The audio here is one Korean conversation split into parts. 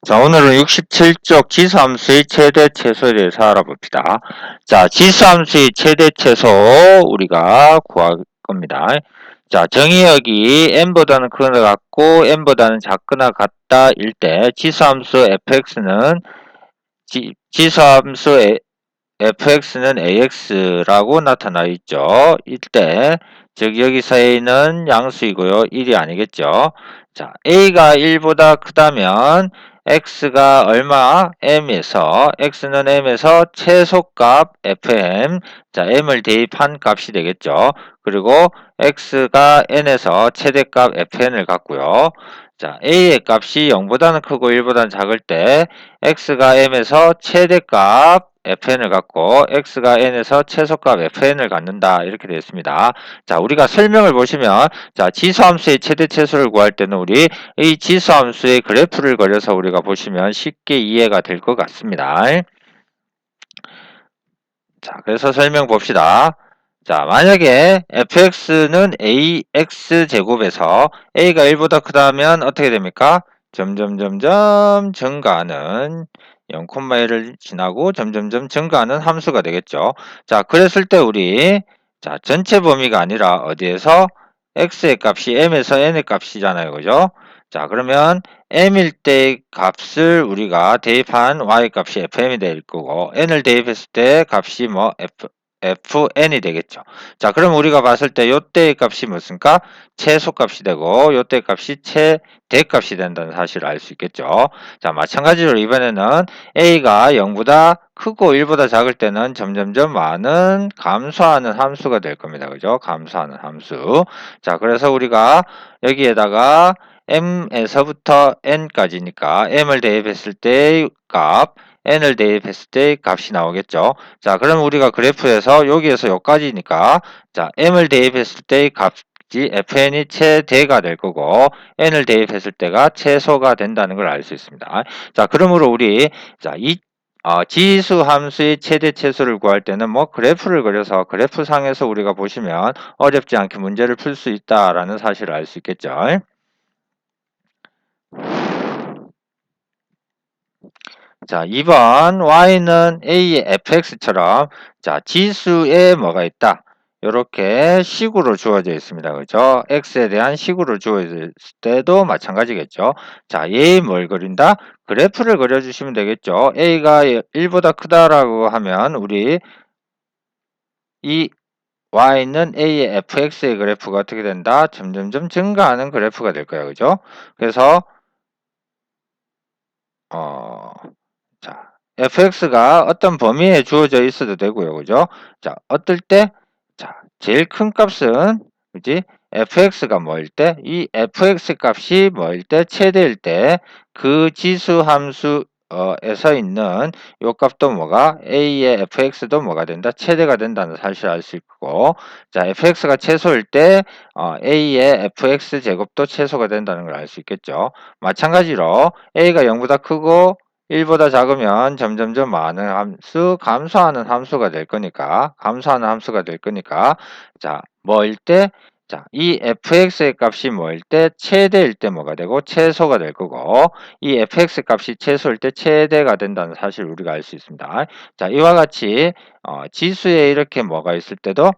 자, 오늘은 67쪽 지수함수의 최대 최소에 대해서 알아봅시다. 자, 지수함수의 최대 최소 우리가 구할 겁니다. 자, 정의역이 n보다는 크거나 같고 n보다는 작거나 같다 일 때 지수함수 fx는 지수함수 fx는 ax라고 나타나 있죠. 이때 즉 여기서 a는 양수이고요. 1이 아니겠죠. 자, a가 1보다 크다면 x가 얼마? m에서 x는 m에서 최소값 fm, 자 m을 대입한 값이 되겠죠. 그리고 x가 n에서 최대값 fn을 갖고요. 자, a의 값이 0보다는 크고 1보다는 작을 때 x가 m에서 최대값 fn을 갖고 x가 n에서 최소값 fn을 갖는다 이렇게 되어 있습니다. 자, 우리가 설명을 보시면 자, 지수함수의 최대 최소를 구할 때는 우리 이 지수함수의 그래프를 그려서 우리가 보시면 쉽게 이해가 될 것 같습니다. 자, 그래서 설명 봅시다. 자, 만약에 fx는 ax제곱에서 a가 1보다 크다면 어떻게 됩니까? 점점점점 증가하는 0,1을 지나고 점점점 증가하는 함수가 되겠죠. 자, 그랬을 때 우리 자, 전체 범위가 아니라 어디에서 x의 값이 m에서 n의 값이잖아요. 그죠? 자, 그러면 m일 때의 값을 우리가 대입한 y 값이 fm이 될 거고 n을 대입했을 때 값이 뭐 fn이 되겠죠. 자, 그럼 우리가 봤을 때 요때의 값이 무슨가? 최소값이 되고 요때 값이 최대값이 된다는 사실을 알 수 있겠죠. 자, 마찬가지로 이번에는 a가 0보다 크고 1보다 작을 때는 점점점 많은 감소하는 함수가 될 겁니다. 그죠? 감소하는 함수. 자, 그래서 우리가 여기에다가 m에서부터 n까지니까 m을 대입했을 때의 값, n을 대입했을 때의 값이 나오겠죠. 자, 그럼 우리가 그래프에서 여기에서 여기까지니까 자, m을 대입했을 때의 값이 fn이 최대가 될 거고 n을 대입했을 때가 최소가 된다는 걸 알 수 있습니다. 자, 그러므로 우리 자, 지수 함수의 최대 최소를 구할 때는 뭐 그래프를 그려서 그래프상에서 우리가 보시면 어렵지 않게 문제를 풀 수 있다라는 사실을 알 수 있겠죠. 자, 2번 y는 a의 fx처럼 자, 지수에 뭐가 있다. 이렇게 식으로 주어져 있습니다. 그죠? x에 대한 식으로 주어질 때도 마찬가지겠죠. 자, 얘 뭘 그린다? 그래프를 그려주시면 되겠죠. a가 1보다 크다라고 하면 우리 이 y는 a의 fx의 그래프가 어떻게 된다? 점점점 증가하는 그래프가 될 거예요. 그죠? 그래서 자, fx가 어떤 범위에 주어져 있어도 되고요. 그죠? 자, 어떨 때? 자, 제일 큰 값은, 그지? fx가 뭐일 때? 이 fx 값이 뭐일 때? 최대일 때, 그 지수 함수, 에서 있는 요 값도 뭐가? a의 fx도 뭐가 된다? 최대가 된다는 사실을 알 수 있고, 자, fx가 최소일 때, a의 fx 제곱도 최소가 된다는 걸 알 수 있겠죠. 마찬가지로 a가 0보다 크고 1보다 작으면 점점점 많은 함수, 감소하는 함수가 될 거니까, 자, 뭐일 때? 자, 이 fx의 값이 뭐일 때? 최대일 때 뭐가 되고, 최소가 될 거고, 이 fx 값이 최소일 때 최대가 된다는 사실을 우리가 알 수 있습니다. 자, 이와 같이, 지수에 이렇게 뭐가 있을 때도,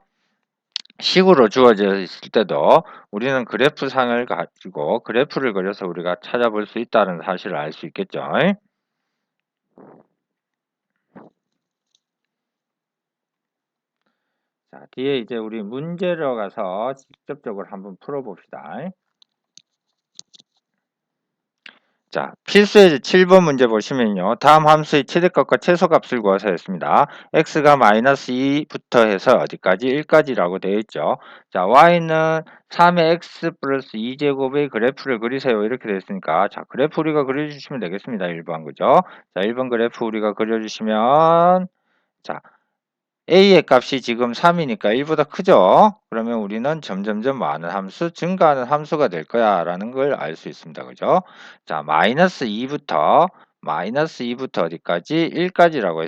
식으로 주어져 있을 때도 우리는 그래프상을 가지고 그래프를 그려서 우리가 찾아볼 수 있다는 사실을 알 수 있겠죠. 자, 뒤에 이제 우리 문제로 가서 직접적으로 한번 풀어봅시다. 자, 필수의 7번 문제 보시면요. 다음 함수의 최대값과 최소값을 구하서 했습니다. x가 마이너스 2부터 해서 어디까지? 1까지라고 되어 있죠. 자, y는 3의 x 플러스 2제곱의 그래프를 그리세요. 이렇게 되어 있으니까 자, 그래프 우리가 그려주시면 되겠습니다. 1번 그죠? 자, 1번 그래프 우리가 그려주시면 자, a의 값이 지금 3이니까 1보다 크죠? 그러면 우리는 점점점 많은 함수, 증가하는 함수가 될 거야 라는 걸 알 수 있습니다. 그죠? 자, 마이너스 2부터 마이너스 2부터 어디까지? 1까지라고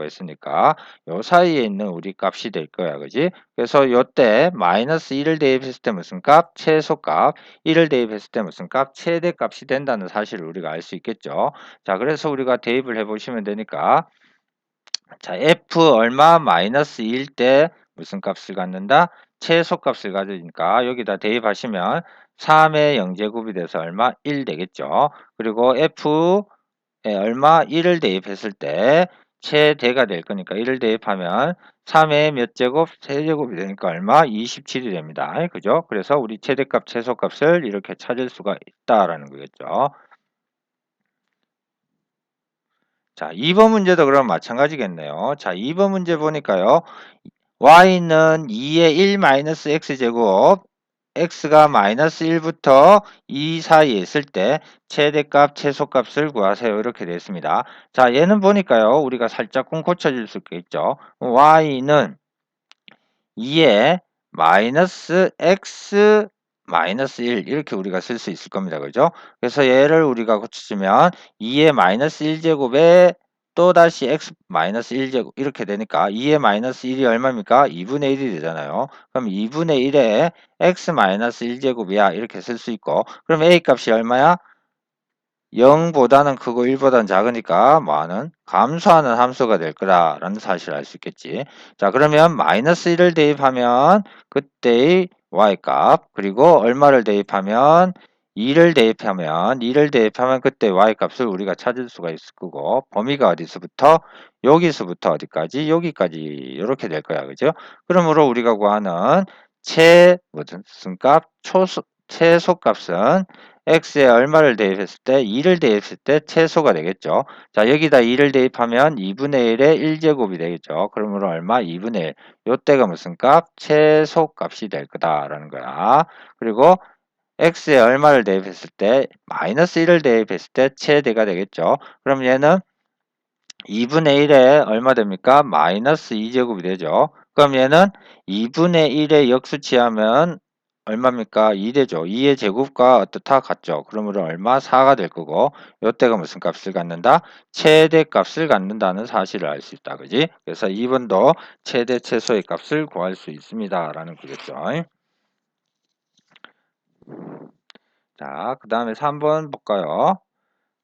했으니까 요 사이에 있는 우리 값이 될 거야. 그지? 그래서 요때 마이너스 1을 대입했을 때 무슨 값? 최소값. 1을 대입했을 때 무슨 값? 최대값이 된다는 사실을 우리가 알 수 있겠죠. 자, 그래서 우리가 대입을 해보시면 되니까 자, f 얼마 마이너스 2일 때 무슨 값을 갖는다? 최소값을 가지니까 여기다 대입하시면 3의 0제곱이 돼서 얼마? 1 되겠죠. 그리고 f에 얼마? 1을 대입했을 때 최대가 될 거니까 1을 대입하면 3의 몇 제곱? 세제곱이 되니까 얼마? 27이 됩니다. 그죠? 그래서 우리 최대값, 최소값을 이렇게 찾을 수가 있다라는 거겠죠. 자, 2번 문제도 그럼 마찬가지겠네요. 자, 2번 문제 보니까요. y는 2의 1-x제곱, x가 마이너스 1부터 2 사이에 있을 때 최대값, 최소값을 구하세요. 이렇게 되어 있습니다. 자, 얘는 보니까요. 우리가 살짝 고쳐줄 수 있겠죠. y는 2에 마이너스 x 마이너스 1 이렇게 우리가 쓸 수 있을 겁니다. 그죠? 그래서 얘를 우리가 고쳐주면 2의 마이너스 1제곱에 또다시 x 마이너스 1제곱 이렇게 되니까 2의 마이너스 1이 얼마입니까? 2분의 1이 되잖아요. 그럼 2분의 1에 x 마이너스 1제곱이야 이렇게 쓸 수 있고 그럼 a 값이 얼마야? 0보다는 크고 1보다는 작으니까 뭐하는 감소하는 함수가 될 거라는 사실을 알 수 있겠지. 자, 그러면 마이너스 1을 대입하면 그때의 y값 그리고 얼마를 대입하면 2를 대입하면 그때 y값을 우리가 찾을 수가 있을 거고 범위가 어디서부터 여기서부터 어디까지 여기까지 이렇게 될 거야. 그죠? 그러므로 우리가 구하는 무슨 값 최소값은 x에 얼마를 대입했을 때 2를 대입했을 때 최소가 되겠죠. 자, 여기다 2를 대입하면 2분의 1의 1제곱이 되겠죠. 그러므로 얼마? 2분의 1. 요때가 무슨 값? 최소값이 될 거다라는 거야. 그리고 x에 얼마를 대입했을 때 마이너스 1을 대입했을 때 최대가 되겠죠. 그럼 얘는 2분의 1에 얼마 됩니까? 마이너스 2제곱이 되죠. 그럼 얘는 2분의 1에 역수치하면 얼마입니까? 2 되죠. 2의 제곱과 어떻다? 같죠. 그러므로 얼마? 4가 될 거고 요때가 무슨 값을 갖는다? 최대값을 갖는다는 사실을 알 수 있다. 그지? 그래서 2번도 최대 최소의 값을 구할 수 있습니다. 라는 거겠죠. 자, 그 다음에 3번 볼까요?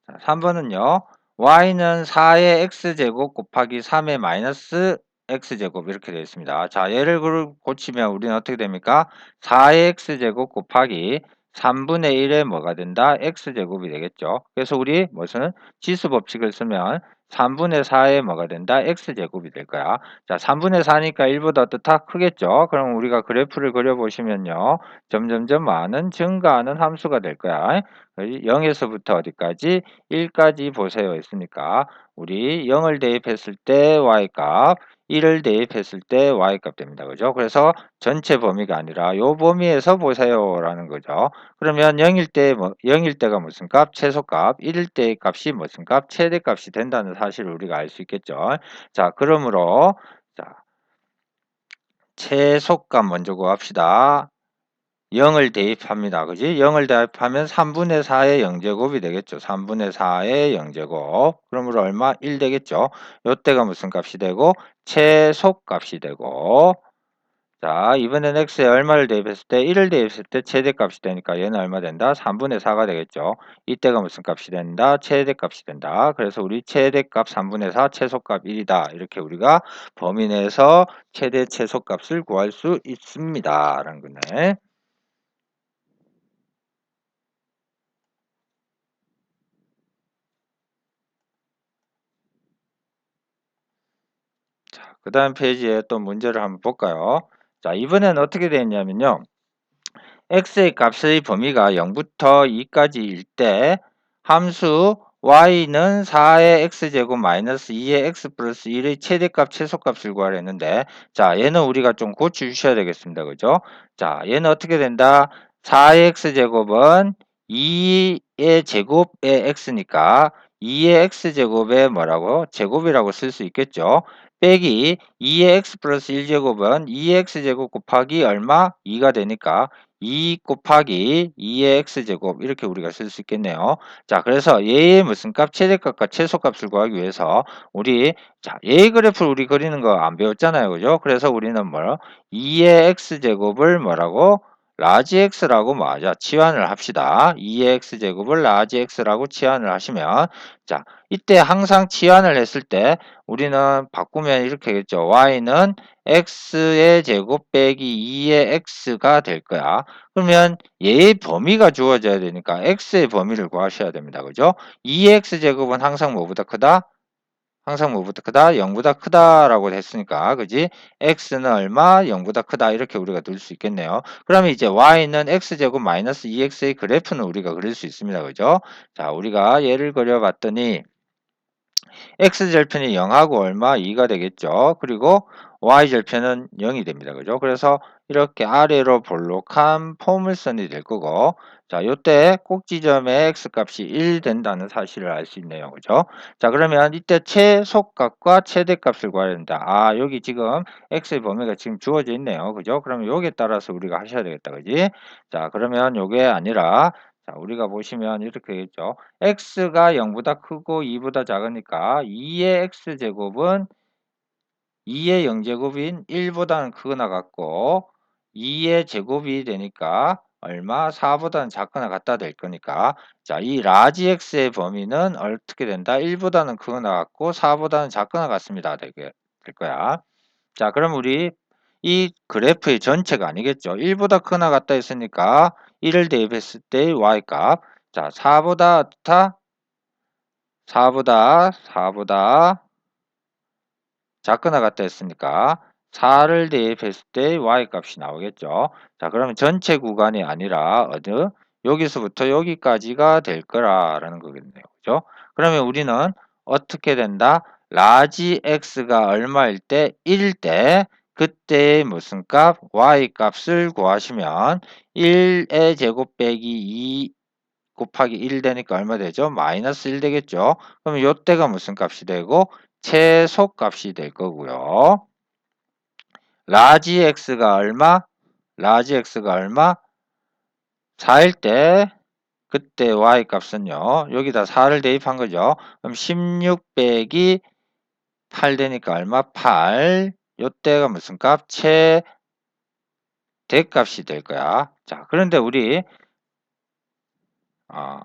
자, 3번은요. y는 4의 x제곱 곱하기 3의 마이너스 x제곱 이렇게 되어 있습니다. 자, 얘를 고치면 우리는 어떻게 됩니까? 4의 x제곱 곱하기 3분의 1의 뭐가 된다? x제곱이 되겠죠. 그래서 우리 무슨 지수 법칙을 쓰면 3분의 4의 뭐가 된다? x제곱이 될 거야. 자, 3분의 4니까 1보다 어떻다? 크겠죠. 그럼 우리가 그래프를 그려보시면요. 점점점 많은 증가하는 함수가 될 거야. 0에서부터 어디까지? 1까지 보세요 했으니까 우리 0을 대입했을 때 y값 1을 대입했을 때 y값 됩니다. 그죠? 그래서 전체 범위가 아니라 요 범위에서 보세요 라는 거죠. 그러면 0일 때 0일 때가 무슨 값? 최소값. 1일 때의 값이 무슨 값? 최대값이 된다는 사실을 우리가 알 수 있겠죠. 자, 그러므로 자, 최소값 먼저 구합시다. 0을 대입합니다. 그지? 0을 대입하면 3분의 4의 0제곱이 되겠죠. 3분의 4의 0제곱. 그러므로 얼마? 1 되겠죠. 요때가 무슨 값이 되고? 최소값이 되고. 자, 이번엔 x에 얼마를 대입했을 때? 1을 대입했을 때 최대값이 되니까 얘는 얼마 된다? 3분의 4가 되겠죠. 이때가 무슨 값이 된다? 최대값이 된다. 그래서 우리 최대값 3분의 4, 최소값 1이다. 이렇게 우리가 범위 내에서 최대 최소값을 구할 수 있습니다. 라는 거네. 그 다음 페이지에 또 문제를 한번 볼까요? 자, 이번엔 어떻게 되었냐면요. x의 값의 범위가 0부터 2까지일 때 함수 y는 4의 x제곱 마이너스 2의 x 플러스 1의 최대값 최소값을 구하려 했는데 자, 얘는 우리가 좀 고쳐주셔야 되겠습니다. 그죠? 자, 얘는 어떻게 된다? 4의 x제곱은 2의 제곱의 x니까 2의 x제곱의 뭐라고? 제곱이라고 쓸 수 있겠죠? 빼기 2의 x 플러스 1제곱은 2의 x제곱 곱하기 얼마? 2가 되니까 2 곱하기 2의 x제곱 이렇게 우리가 쓸 수 있겠네요. 자, 그래서 얘의 무슨 값? 최대값과 최소값을 구하기 위해서 우리 자, 얘의 그래프를 우리 그리는 거 안 배웠잖아요. 그죠? 그래서 우리는 뭐 2의 x제곱을 뭐라고? 라지 x라고 뭐하자? 치환을 합시다. 2의 x제곱을 라지 x라고 치환을 하시면 자, 이때 항상 치환을 했을 때 우리는 바꾸면 이렇게 되겠죠. y는 x의 제곱 빼기 2의 x가 될 거야. 그러면 얘의 범위가 주어져야 되니까 x의 범위를 구하셔야 됩니다. 그죠? 2x 제곱은 항상 뭐보다 크다? 항상 뭐보다 크다? 0보다 크다라고 했으니까 그지? x는 얼마? 0보다 크다 이렇게 우리가 둘 수 있겠네요. 그러면 이제 y는 x제곱 마이너스 2x의 그래프는 우리가 그릴 수 있습니다. 그죠? 자, 우리가 예를 그려봤더니 x절편이 0하고 얼마? 2가 되겠죠. 그리고 y절편은 0이 됩니다. 그죠? 그래서 이렇게 아래로 볼록한 포물선이 될 거고 자, 요때 꼭지점의 x값이 1 된다는 사실을 알 수 있네요. 그죠? 자, 그러면 이때 최소값과 최대값을 구해야 된다. 아, 여기 지금 x의 범위가 지금 주어져 있네요. 그죠? 그러면 여기에 따라서 우리가 하셔야 되겠다. 그지? 자, 그러면 요게 아니라 자, 우리가 보시면 이렇게 되겠죠. x가 0보다 크고 2보다 작으니까 2의 x제곱은 2의 0제곱인 1보다는 크거나 같고 2의 제곱이 되니까 얼마? 4보다는 작거나 같다 될 거니까 자, 이 라지 x의 범위는 어떻게 된다? 1보다는 크거나 같고 4보다는 작거나 같습니다. 될 거야. 자, 그럼 우리 이 그래프의 전체가 아니겠죠. 1보다 크거나 같다 했으니까 1을 대입했을 때의 y값 자, 4보다 작거나 같다 했으니까 4를 대입했을 때 y값이 나오겠죠. 자, 그러면 전체 구간이 아니라 어디 여기서부터 여기까지가 될 거라는 거겠네요. 그죠? 그러면 우리는 어떻게 된다? 라지 x가 얼마일 때? 1일 때 그때의 무슨 값? y 값을 구하시면 1의 제곱 빼기 2 곱하기 1 되니까 얼마 되죠? 마이너스 1 되겠죠? 그럼 요때가 무슨 값이 되고? 최소값이 될 거고요. 라지 x가 얼마? 라지 x가 얼마? 4일 때 그때 y 값은요. 여기다 4를 대입한 거죠. 그럼 16 빼기 8 되니까 얼마? 8. 요때가 무슨 값? 최대값이 될 거야. 자, 그런데 아,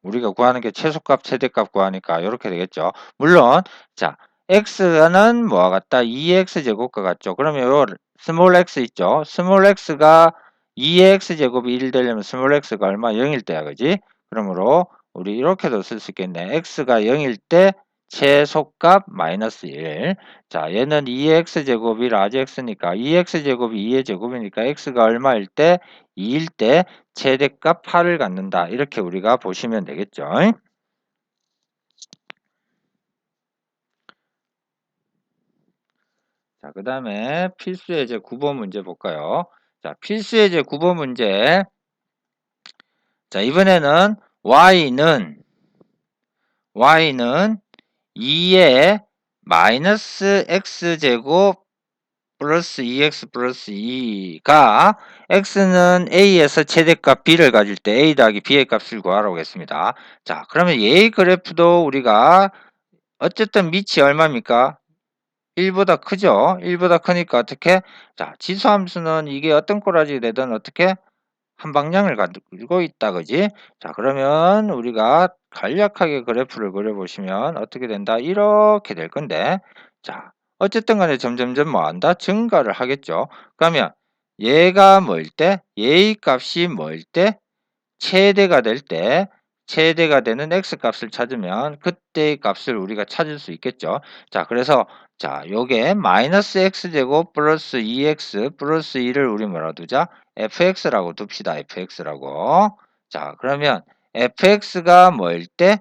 우리가 구하는 게 최소값, 최대값 구하니까 이렇게 되겠죠. 물론 자, x는 뭐와 같다? 2x 제곱과 같죠. 그러면 요 스몰 x 있죠. 스몰 x가 2x 제곱이 1 되려면 스몰 x가 얼마? 0일 때야. 그지? 그러므로 우리 이렇게도 쓸 수 있겠네. x가 0일 때 최소값 마이너스 1. 자, 얘는 2x 제곱이 라지 x니까 2x 제곱이 2의 제곱이니까 x가 얼마일 때? 2일 때 최대값 8을 갖는다. 이렇게 우리가 보시면 되겠죠. 자, 그 다음에 필수예제 9번 문제 볼까요? 자, 필수예제 9번 문제. 자, 이번에는 y는 2의 마이너스 x제곱 플러스 2x 플러스 2가 x는 a에서 최대값 b를 가질 때 a 더하기 b의 값을 구하라고 했습니다. 자, 그러면 얘의 그래프도 우리가 어쨌든 밑이 얼마입니까? 1보다 크죠? 1보다 크니까 어떻게? 자, 지수함수는 이게 어떤 꼬라지 되든 어떻게? 한 방향을 가지고 있다, 그지? 자, 그러면 우리가 간략하게 그래프를 그려보시면 어떻게 된다? 이렇게 될 건데, 자, 어쨌든 간에 점점점 뭐 한다? 증가를 하겠죠. 그러면 얘가 뭐일 때? 얘의 값이 뭐일 때? 최대가 될 때, 최대가 되는 x값을 찾으면 그때의 값을 우리가 찾을 수 있겠죠. 자, 그래서 자, 요게 마이너스 x제곱 플러스 2x 플러스 2를 우리 뭐라 두자? fx라고 둡시다. fx라고. 자, 그러면 fx가 뭐일 때?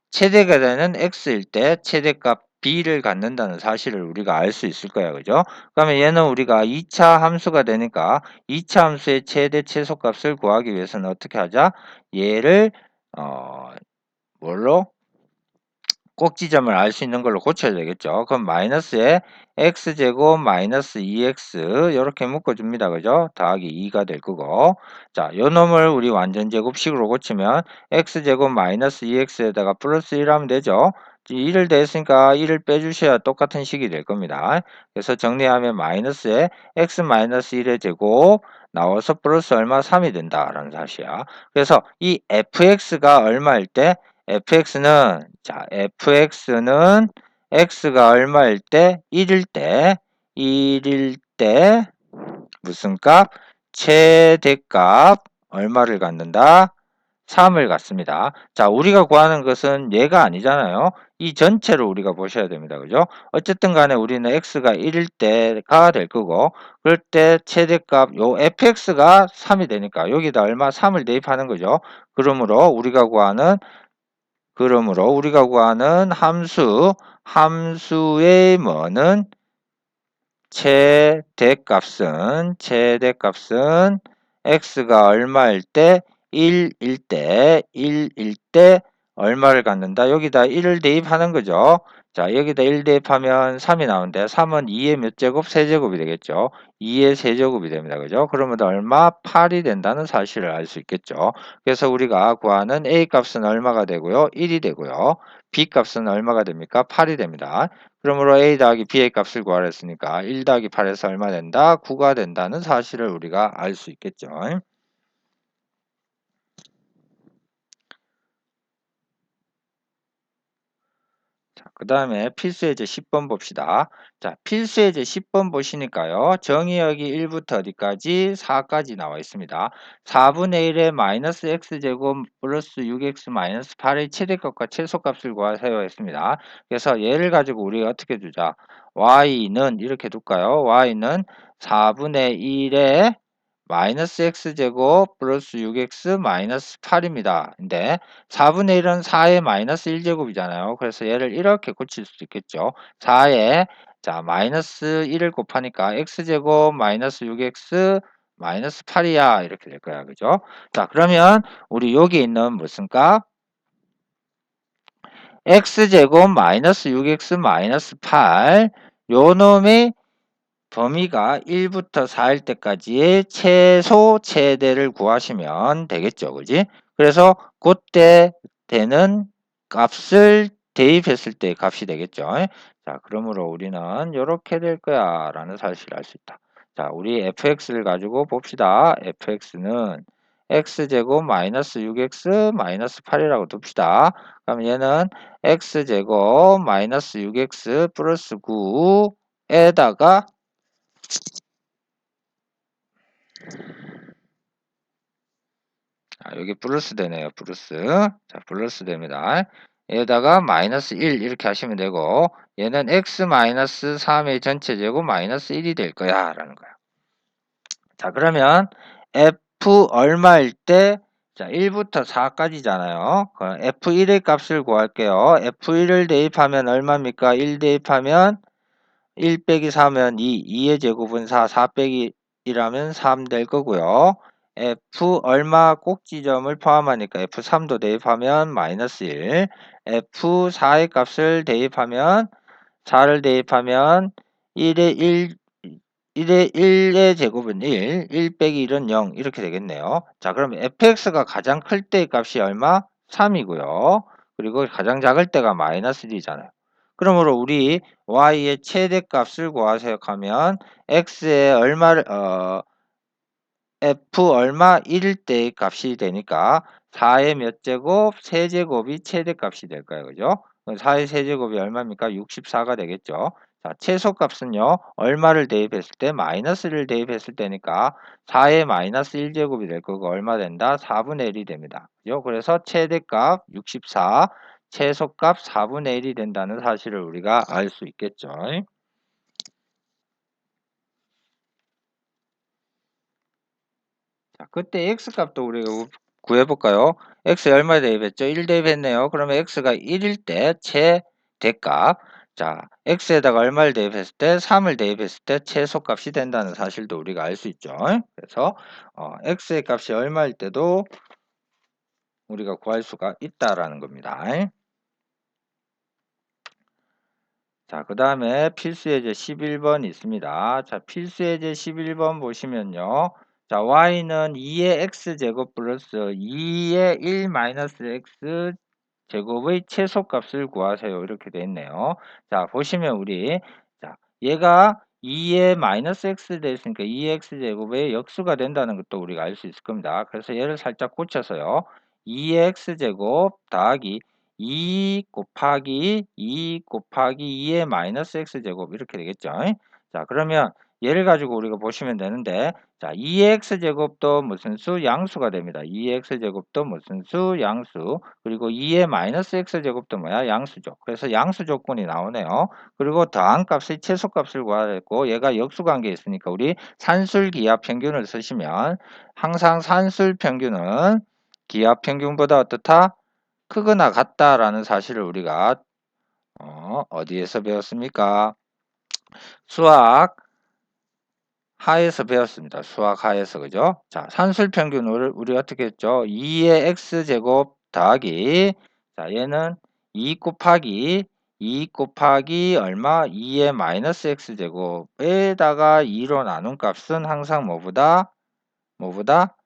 최대가 되는 x일 때 최대값 b를 갖는다는 사실을 우리가 알 수 있을 거야. 그죠? 그러면 얘는 우리가 2차 함수가 되니까 2차 함수의 최대 최소값을 구하기 위해서는 어떻게 하자? 얘를 뭘로? 꼭지점을 알 수 있는 걸로 고쳐야 되겠죠. 그럼 마이너스에 x제곱 마이너스 2x 요렇게 묶어줍니다. 그죠? 더하기 2가 될 거고. 자, 요 놈을 우리 완전 제곱식으로 고치면 x제곱 마이너스 2x에다가 플러스 1 하면 되죠. 1을 대했으니까 1을 빼주셔야 똑같은 식이 될 겁니다. 그래서 정리하면 마이너스에 x 마이너스 1의 제곱 나와서 플러스 얼마 3이 된다라는 사실이야. 그래서 이 fx가 얼마일 때 fx는 fx는 x가 얼마일 때 1일 때 무슨 값? 최대값 얼마를 갖는다? 3을 갖습니다. 자, 우리가 구하는 것은 얘가 아니잖아요. 이 전체를 우리가 보셔야 됩니다. 그죠? 어쨌든 간에 우리는 x가 1일 때가 될 거고, 그럴 때 최대값, 요 fx가 3이 되니까 여기다 얼마? 3을 대입하는 거죠. 그러므로 우리가 구하는 함수의 뭐는 최대값은 x가 얼마일 때 1일 때 얼마를 갖는다? 여기다 1을 대입하는 거죠. 자, 여기다 1 대입하면 3이 나오는데 3은 2의 몇 제곱? 세제곱이 되겠죠. 2의 세제곱이 됩니다. 그죠? 그러면 얼마? 8이 된다는 사실을 알 수 있겠죠. 그래서 우리가 구하는 a 값은 얼마가 되고요? 1이 되고요. b 값은 얼마가 됩니까? 8이 됩니다. 그러므로 a 더하기 b의 값을 구하라 했으니까 1 더하기 8에서 얼마 된다? 9가 된다는 사실을 우리가 알 수 있겠죠. 자, 그 다음에 필수예제 10번 봅시다. 자, 필수예제 10번 보시니까요. 정의역이 1부터 어디까지? 4까지 나와 있습니다. 4분의 1에 마이너스 x제곱 플러스 6x 마이너스 8의 최대값과 최소값을 구하세요 했습니다. 그래서 얘를 가지고 우리가 어떻게 두자? y는 이렇게 둘까요? y는 4분의 1에 마이너스 x제곱 플러스 6x 마이너스 8입니다. 근데 4분의 1은 4의 마이너스 1제곱이잖아요. 그래서 얘를 이렇게 고칠 수 있겠죠. 4에 마이너스 1을 곱하니까 x제곱 마이너스 6x 마이너스 8이야. 이렇게 될 거야. 그죠? 자, 그러면 우리 여기 있는 무슨 값? x제곱 마이너스 6x 마이너스 8 요 놈의 범위가 1부터 4일 때까지의 최소 최대를 구하시면 되겠죠. 그지? 그래서 그때 되는 값을 대입했을 때 값이 되겠죠. 자, 그러므로 우리는 이렇게 될 거야 라는 사실을 알 수 있다. 자, 우리 fx를 가지고 봅시다. fx는 x제곱 마이너스 6x 마이너스 8이라고 둡시다. 그럼 얘는 x제곱 마이너스 6x 플러스 9에다가 여기 플러스 되네요. 플러스. 자, 플러스 됩니다. 얘에다가 마이너스 1 이렇게 하시면 되고 얘는 x 마이너스 3의 전체 제곱 마이너스 1이 될 거야 라는 거야. 자, 그러면 f 얼마일 때 1부터 4까지잖아요. f1의 값을 구할게요. f1을 대입하면 얼마입니까? 1 대입하면 1 빼기 4면 2, 2의 제곱은 4, 4 빼기 1하면 3 될 거고요. f 얼마 꼭지점을 포함하니까 f3도 대입하면 마이너스 1, f4의 값을 대입하면 4를 대입하면 1의 1의 제곱은 1 빼기 1은 0 이렇게 되겠네요. 자, 그러면 fx가 가장 클 때의 값이 얼마? 3이고요. 그리고 가장 작을 때가 마이너스 1이잖아요. 그러므로 우리 y의 최대값을 구하세요 하면 x의 얼마를 f 얼마 1일 때의 값이 되니까 4의 몇 제곱? 세제곱이 최대값이 될 거예요. 그죠? 4의 세제곱이 얼마입니까? 64가 되겠죠. 자, 최소값은요. 얼마를 대입했을 때? 마이너스를 대입했을 때니까 4의 마이너스 1제곱이 될 거고 얼마 된다? 4분의 1이 됩니다. 그죠? 그래서 최대값 64, 최소값 4분의 1이 된다는 사실을 우리가 알 수 있겠죠. 자, 그때 x값도 우리가 구해볼까요? x 얼마 대입했죠? 1 대입했네요. 그러면 x가 1일 때 최대값. 자, x에다가 얼마를 대입했을 때? 3을 대입했을 때 최소값이 된다는 사실도 우리가 알 수 있죠. 그래서 x의 값이 얼마일 때도 우리가 구할 수가 있다라는 겁니다. 자, 그 다음에 필수예제 11번 있습니다. 자, 필수예제 11번 보시면요. 자, y는 2의 x제곱 플러스 2의 1 마이너스 x 제곱의 최소값을 구하세요. 이렇게 돼 있네요. 자, 보시면 우리 자, 얘가 2의 마이너스 x 돼 있으니까 2의 x제곱의 역수가 된다는 것도 우리가 알 수 있을 겁니다. 그래서 얘를 살짝 고쳐서요. 2의 x제곱 더하기 2 곱하기 2 곱하기 2의 마이너스 x제곱 이렇게 되겠죠. 자, 그러면 얘를 가지고 우리가 보시면 되는데 자, 2x제곱도 무슨 수? 양수가 됩니다. 2x제곱도 무슨 수? 양수. 그리고 2의 마이너스 x제곱도 뭐야? 양수죠. 그래서 양수 조건이 나오네요. 그리고 더한 값의 최소값을 구해야 되고 얘가 역수관계에 있으니까 우리 산술기하 평균을 쓰시면 항상 산술 평균은 기하 평균보다 어떻다? 크거나 같다라는 사실을 우리가 어디에서 배웠습니까? 수학 하에서 배웠습니다. 수학 하에서 그죠? 자, 산술 평균을 우리 어떻게 했죠? 2의 x제곱 더하기 자, 얘는 2 곱하기 2 곱하기 얼마? 2의 마이너스 x제곱에다가 2로 나눈 값은 항상 뭐보다? 뭐보다?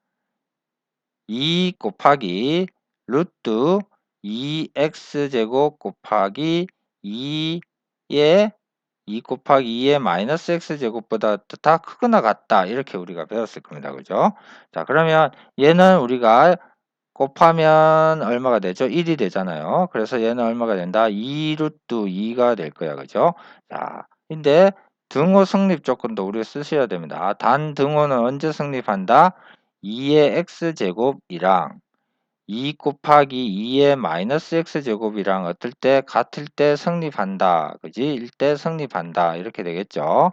2 곱하기 루트 2x제곱 곱하기 2의 2 곱하기 2의 마이너스 x제곱보다 다 크거나 같다. 이렇게 우리가 배웠을 겁니다. 그죠? 자, 그러면 얘는 우리가 곱하면 얼마가 되죠? 1이 되잖아요. 그래서 얘는 얼마가 된다? 2 루트 2가 될 거야. 그죠? 자, 근데 등호 성립 조건도 우리가 쓰셔야 됩니다. 단 등호는 언제 성립한다? 2의 x제곱이랑 2 곱하기 2의 마이너스 x제곱이랑 어떨 때 같을 때 성립한다. 그지? 일 때 성립한다. 이렇게 되겠죠.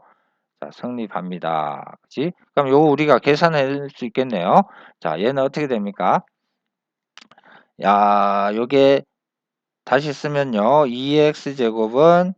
자, 성립합니다. 그지? 그럼 요거 우리가 계산할 수 있겠네요. 자, 얘는 어떻게 됩니까? 야, 요게 다시 쓰면요. 2의 x제곱은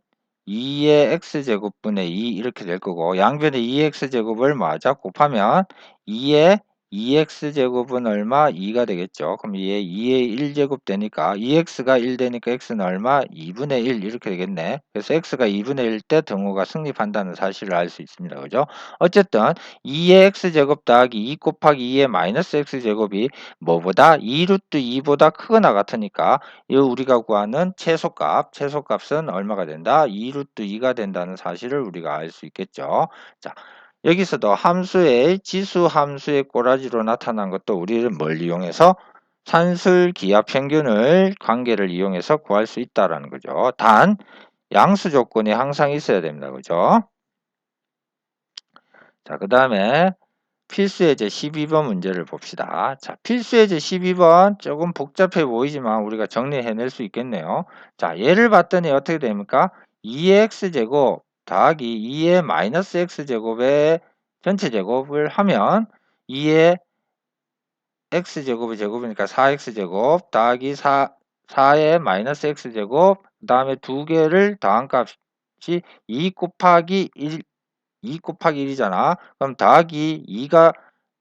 2의 x제곱분의 2 이렇게 될 거고 양변에 2의 x제곱을 맞아 곱하면 2의 2x제곱은 얼마? 2가 되겠죠. 그럼 얘 2의 1제곱 되니까 2x가 1 되니까 x는 얼마? 2분의 1 이렇게 되겠네. 그래서 x가 2분의 1 때 등호가 승립한다는 사실을 알 수 있습니다. 그죠? 어쨌든 2의 x제곱 더하기 2 곱하기 2의 마이너스 x제곱이 뭐보다 2 루트 2보다 크거나 같으니까 이 우리가 구하는 최소값은 얼마가 된다? 2 루트 2가 된다는 사실을 우리가 알 수 있겠죠. 자, 여기서도 함수의 지수 함수의 꼬라지로 나타난 것도 우리는 뭘 이용해서 산술 기하 평균을 관계를 이용해서 구할 수 있다라는 거죠. 단 양수 조건이 항상 있어야 됩니다. 그죠? 자, 그다음에 필수예제 12번 문제를 봅시다. 자, 필수예제 12번 조금 복잡해 보이지만 우리가 정리해낼 수 있겠네요. 자, 얘를 봤더니 어떻게 됩니까? 2의 x제곱 더하기 2의 마이너스 x제곱의 전체 제곱을 하면 2의 x제곱의 제곱이니까 4x제곱 더하기 4의 마이너스 x제곱 그 다음에 두 개를 더한 값이 2 곱하기 1 2 곱하기 1이잖아. 그럼 더하기 2가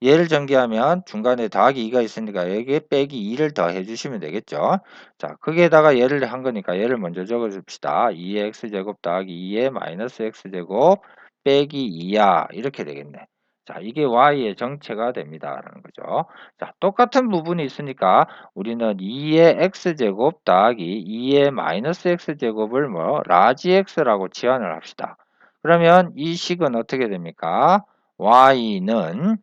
얘를 전개하면 중간에 더하기 2가 있으니까 여기에 빼기 2를 더해 주시면 되겠죠. 자, 거기에다가 얘를 한 거니까 얘를 먼저 적어 줍시다. 2의 x제곱 더하기 2의 마이너스 x제곱 빼기 2야. 이렇게 되겠네. 자, 이게 y의 정체가 됩니다. 라는 거죠. 자, 똑같은 부분이 있으니까 우리는 2의 x제곱 더하기 2의 마이너스 x제곱을 뭐 라지 x라고 치환을 합시다. 그러면 이 식은 어떻게 됩니까? y는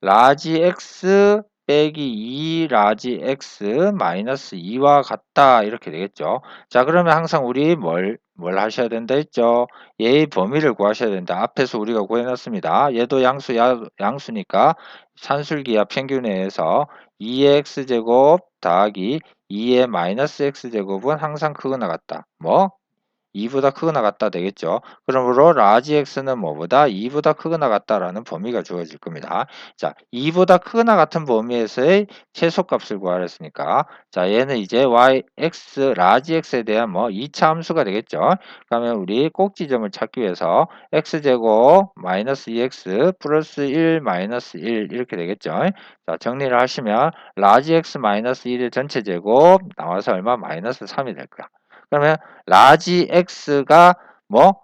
라지 x 빼기 2 라지 x 마이너스 2와 같다 이렇게 되겠죠. 자, 그러면 항상 우리 뭘 하셔야 된다 했죠? 얘의 범위를 구하셔야 된다. 앞에서 우리가 구해놨습니다. 얘도 양수니까 산술기하 평균에 의해서 2의 x제곱 더하기 2의 마이너스 x제곱은 항상 크거나 같다. 뭐? 2보다 크거나 같다 되겠죠. 그러므로 라지 x는 뭐보다 2보다 크거나 같다라는 범위가 주어질 겁니다. 자, 2보다 크거나 같은 범위에서의 최소값을 구하랬으니까 자, 얘는 이제 x 라지 x에 대한 뭐 2차 함수가 되겠죠. 그러면 우리 꼭지점을 찾기 위해서 x제곱 마이너스 2x 플러스 1 마이너스 1 이렇게 되겠죠. 자, 정리를 하시면 라지 x 마이너스 1의 전체 제곱 나와서 얼마? 마이너스 3이 될 거야. 그러면 라지 x가 뭐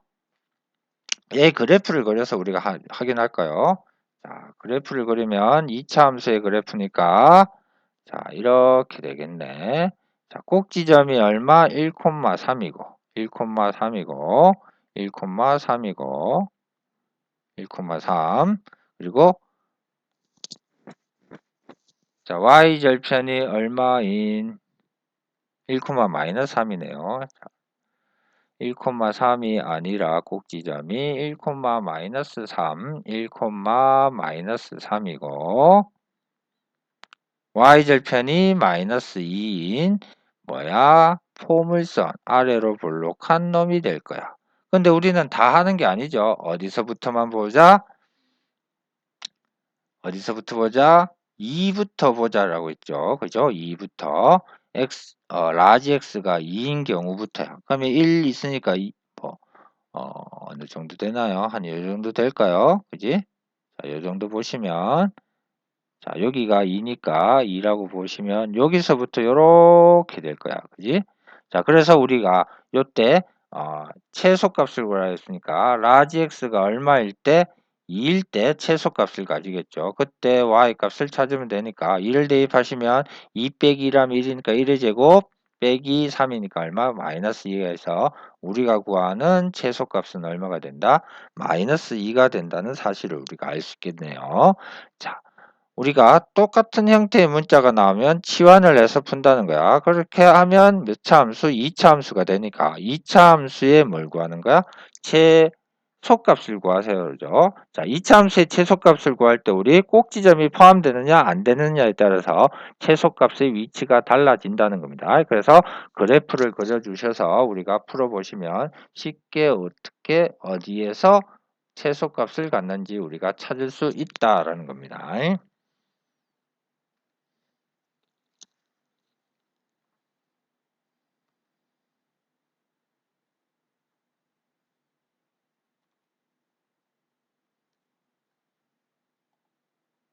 A 그래프를 그려서 우리가 확인할까요? 자, 그래프를 그리면 2차 함수의 그래프니까 자, 이렇게 되겠네. 자, 꼭지점이 얼마? 1,3이고 1,3이고 1,3이고 1,3 그리고 자, y절편이 얼마인 1,-3이네요. 1,3이 아니라 꼭지점이 1,-3, 1,-3이고 y절편이 -2인 뭐야? 포물선 아래로 볼록한 놈이 될 거야. 근데 우리는 다 하는 게 아니죠. 어디서부터만 보자? 어디서부터 보자? 2부터 보자라고 했죠. 그죠? 2부터 라지 x가 2인 경우부터야. 그러면 1 있으니까 뭐, 어느 정도 되나요? 한 이 정도 될까요? 그지? 자, 이 정도 보시면 자, 여기가 2니까 2라고 보시면 여기서부터 요렇게 될 거야. 그지? 자, 그래서 우리가 요때 최소값을 구하라 했으니까 라지 x가 얼마일 때 2일 때 최소값을 가지겠죠. 그때 y값을 찾으면 되니까 2를 대입하시면 2 빼기 1하면 1이니까 1의 제곱 빼기 3이니까 얼마? -2가 해서 우리가 구하는 최소값은 얼마가 된다? -2가 된다는 사실을 우리가 알 수 있겠네요. 자, 우리가 똑같은 형태의 문자가 나오면 치환을 해서 푼다는 거야. 그렇게 하면 몇 차 함수? 2차 함수가 되니까 2차 함수에 뭘 구하는 거야? 최소값을 구하세요. 그죠? 자, 2차 함수의 최소값을 구할 때 우리 꼭지점이 포함되느냐 안 되느냐에 따라서 최소값의 위치가 달라진다는 겁니다. 그래서 그래프를 그려주셔서 우리가 풀어보시면 쉽게 어떻게 어디에서 최소값을 갖는지 우리가 찾을 수 있다라는 겁니다.